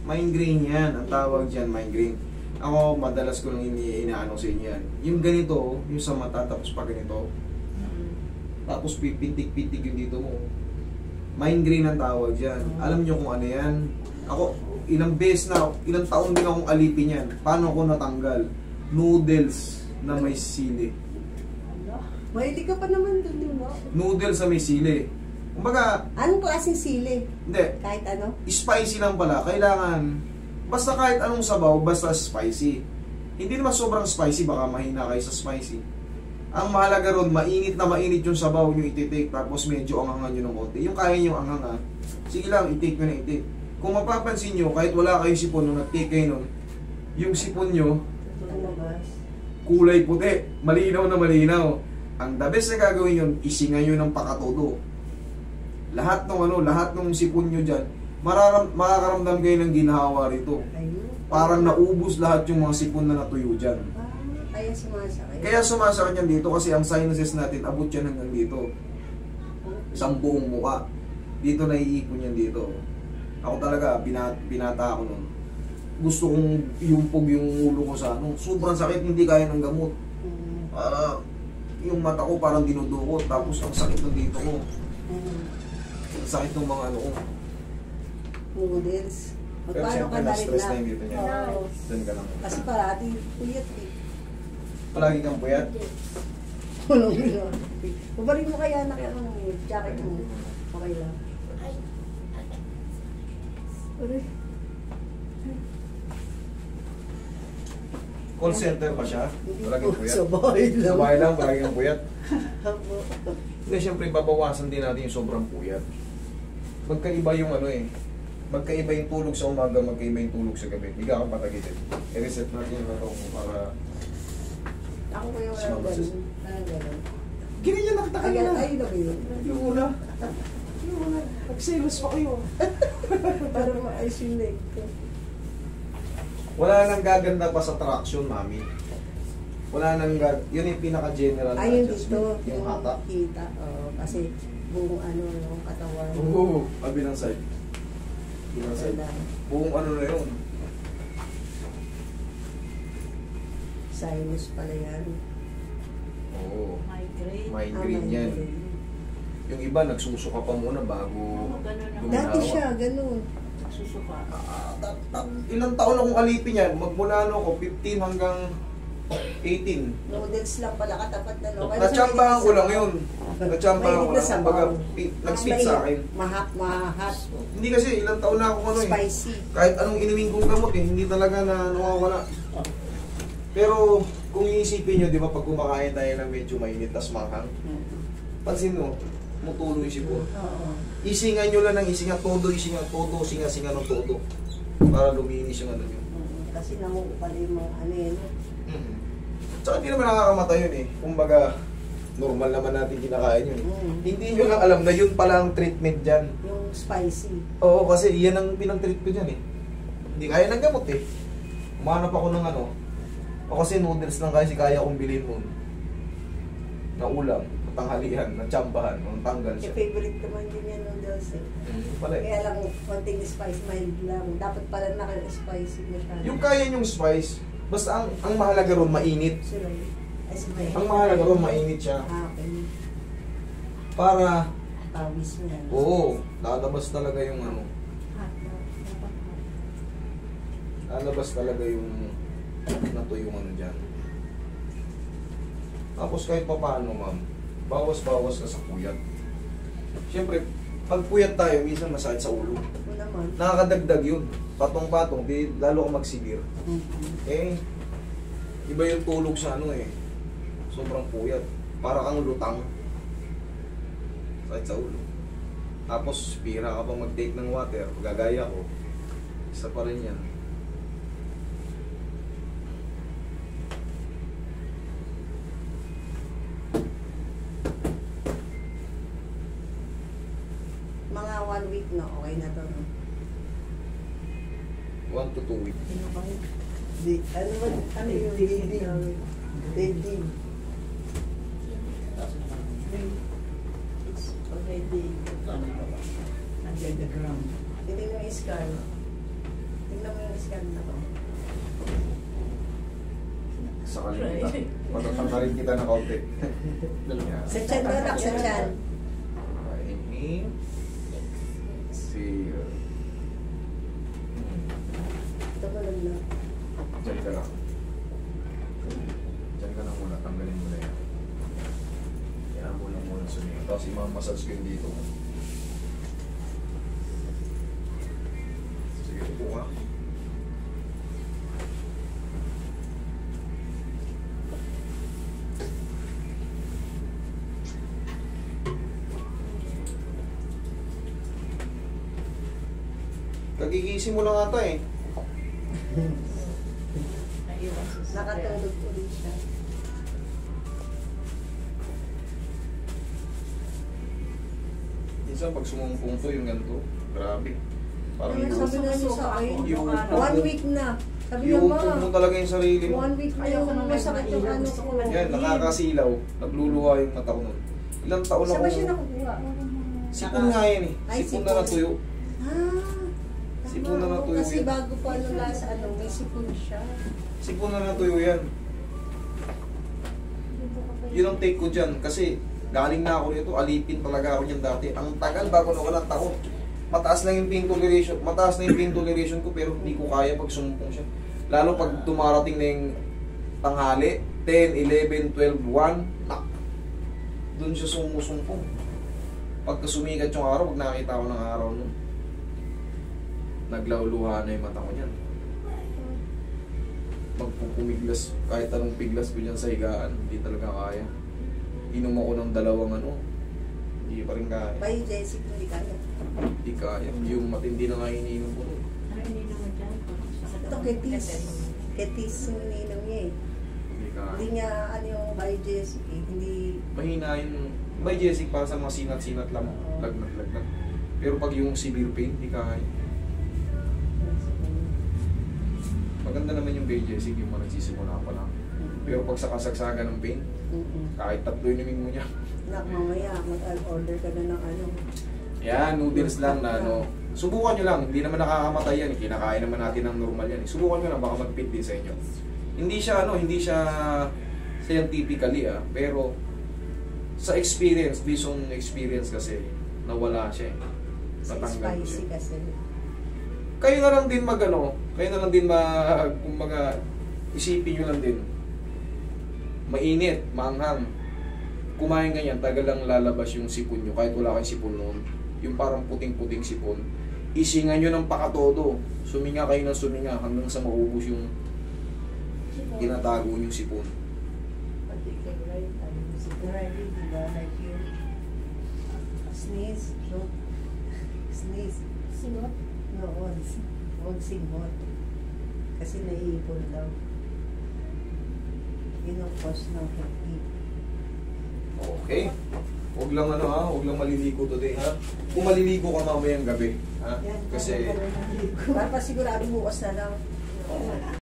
Migraine yan, ang tawag dyan, migraine. Ako, madalas ko lang inaano sa inyo yan. Yung ganito, yung sa mata, tapos pa ganito. Tapos pipitik-pitik yung dito mo. Migraine ang tawag dyan. Alam nyo kung ano yan? Ako, ilang taon din akong alipin yan. Paano ko natanggal? Noodles na may sili. Mahilig ka pa naman dun, di ba? Noodles na may sili. Kumbaga, anong klaseng sili? hindi. Kahit ano? Spicy lang pala. Kailangan, basta kahit anong sabaw, basta spicy. Hindi naman sobrang spicy, baka mahina kayo sa spicy. Ang mahalaga ron, mainit na mainit yung sabaw nyo ititake, tapos medyo angangan nyo ng konti. Yung kaya nyo angangan, sige lang, itake nyo na itake. Kung mapapansin nyo, kahit wala kayong sipon nung nag-take kayo nun, yung sipon nyo, kulay puti, malinaw na malinaw. Ang the best na gagawin yun, isingan nyo ng pakatodo. Lahat ng sipon nyo dyan, makakaramdam kayo ng ginhawa rito. Parang naubos lahat yung mga sipon na natuyo dyan. Kaya sumasakit. Kaya sumasakit yan dito kasi ang sinuses natin, abot yan hanggang dito. Isang buong mukha. Dito naiipon yan dito. Ako talaga, binata ako nun. Gusto kong iumpog yung ulo ko sa sobrang sakit, hindi kaya ng gamot. Yung mata ko parang dinudukot, tapos ang sakit ng dito ko. Ang sakit ng mga ko. Noodles. Pero siyempre na-stress na yung dito niya. Doon ka lang. Kasi parati puyat eh. Palagi kang puyat? Walang gano'n. Babarin mo kaya na kaya ng jacket mo. Okay lang. Call center pa siya? Palaging puyat? Sa bahay lang. Palagi kang puyat? Hindi, siyempre babawasan din natin yung sobrang puyat. Magkaiba yung magkaiba yung tulog sa umaga, magkaiba yung tulog sa gabi. Higa kang patagitin. I-reset natin yung mata mo para... Ako ko yung walang gano'n. Ganyan nakita na. Ay, na yun. Yung una. Nagselos pa kayo. Para maayos yung leg ko. Wala nang gaganda pa sa traction, mami. Wala nang yun yung pinaka-general na yung adjustment. dito, Yung hata. kita. Kasi buong yung katawan. Oo, kabilang side. Kabilang side. Buong na yun. Sinus pala yan. Oo. Migraine. Migraine yan. Yung iba, nagsusuka pa muna bago guminawa. Dati siya, ganun. Susuka. Ilang taon akong alipin yan. Magmula ako, 15 hanggang 18. Noodles lang pala katapat na no. Natsambahan ko lang yun. Natsambahan ko lang. Baga, nag-spit sa akin. Mahat. Hindi kasi, ilang taon na ako Spicy. Kahit anong inumin kong gamot hindi talaga na nawawala. Pero, kung iisipin nyo, di ba, pag kumakain tayo ng medyo mainit, tas manghang, pansin mo, tumutulo yung sipon. Isingan nyo lang ng isinga, todo, singa ng todo. Para luminis yung ano nyo. Kasi namukupal yung mga yun. Tsaka hindi naman nakakamatay yun eh. Kumbaga, normal naman natin kinakain yun. Hindi nyo lang alam na yun pala ang treatment dyan. Yung spicy. Oo, kasi yan ang pinang-treat ko dyan eh. Hindi kaya ng gamot eh. Umanap ako ng o kasi noodles lang kasi kaya kong bilhin mo. Na ulam, tanghalian, na tsambahan, tanggal siya. Yung favorite naman din yan noodles eh. Pala eh. Kaya lang, konting spice, mild lang. Dapat pala naka-spicy na siya. Yung kaya yung spice, basta ang mahalaga ron mainit. Ang mahalaga ron mainit siya. Okay. Para, Pawis niya. oo, lalabas talaga yung lalabas talaga yung natuyo dyan. Tapos kahit pa paano, ma'am, bawas-bawas ka sa puyat. Siyempre, pag puyat tayo, minsan masakit sa ulo. Naman. Nakakadagdag yun. Patong-patong, di lalo ka magsibir. Iba yung tulog sa sobrang puyat. Para kang lutang. Sakit sa ulo. Tapos, pira ka pa mag-take ng water, gagaya ko. Isa pa rin yan. Mga 1 week na, okay na to. 1 to 2 weeks. Ano ba yung dating? It's already on the ground. Titignan yung scar. scan na ko. Sakalin kita. Matatanggalin kita ng kaunti. Yan. Sa chan na lang, sa chan. Inhale. Exhale. Ito mo lang na. Diyan ka lang. Diyan ka lang muna. Tanggalin mo na yan. Yan mo lang muna sumiyo. Tapos imamassage ko yung dito. Sige, upo ka. Kagigising mo lang ata eh. Nakatulog ulit siya. Minsan pag sumumpong to yung ganito, grabe. Parang Ayun, sabi nga niya sa akin, yung 1 week na. Sabi niya yung ba, mo talaga yung sarili mo. 1 week na yung masakit yung ano ko. Yan, nakakasilaw. Nagluluha yung mata ko nun. Ilang taon Saan ako. ba siya nakukuha? Sipon nga yan eh. Ay, Sipon sipon. na natuyo. Ah, Sipon na natuyo kasi yan. bago pa ano last ano, may sipon siya. Sipon na natuyo yan. Yun ang take ko dyan. Kasi galing na ako nito, alipin talaga ako dyan dati. Ang tagal bago na walang taon. Mataas na yung pain toleration. Mataas na yung pain toleration ko pero hindi ko kaya pag sumumpong siya. Lalo pag dumarating na yung tanghali, 10, 11, 12, 1, tak. Doon siya sumusumpong. Pagka sumikat yung araw, pag nakita ko ng araw nun, naglauluha na yung mata ko niyan. Magpupumiglas, kahit anong piglas ko dyan sa higaan, hindi talaga kaya. Inom ako ng 2 ano, hindi pa rin kaya. By Jessic, hindi kaya. Hindi kaya. Yung matindi na nga iniinom ko nun. Ito, ketis. Ketis yung ininom niya eh. Hindi kaya. Hindi niya ano yung by Jessic eh. Hindi, Mahina yung by Jessic para sa mga sinat-sinat lang, lagnat-lagnat. Pero pag yung severe pain, hindi kaya. Maganda naman yung by Jessic, yung mga nagsisimula pa lang. Pero pag sa kasagsagan ng pain, kahit 3 inumin mo niya. nak mamaya, mag-order ka na ng ano. Yan, noodles lang na ano. Subukan nyo lang, hindi naman nakakamatay yan. Kinakain naman natin ng normal yan. Subukan nyo lang, baka mag-fit din sa inyo. Hindi siya ano, hindi siya scientifically pero sa experience, based on experience kasi, nawala siya eh. Natanggal Spicy siya. kasi. Kayo na lang din kayo na lang din kumbaga, isipin nyo lang din. Mainit, maanghang. Kumain ganyan, tagal lang lalabas yung sipon nyo, kahit wala kayong sipon noon. Yung parang puting-puting sipon. Isingan nyo ng pakatodo. Suminga kayo ng suminga hanggang sa maubos yung tinatago yung sipon. Already, diba? Like you sneeze, no? Sneeze. Singot? No, huwag singot. Kasi naiipon daw. Yun ang cause ng headache. Okay. Huwag lang huwag lang maliligo today ha. Kung maliligo ka mamayang gabi ha. Yan, Kasi para pa sigurado bukas na lang.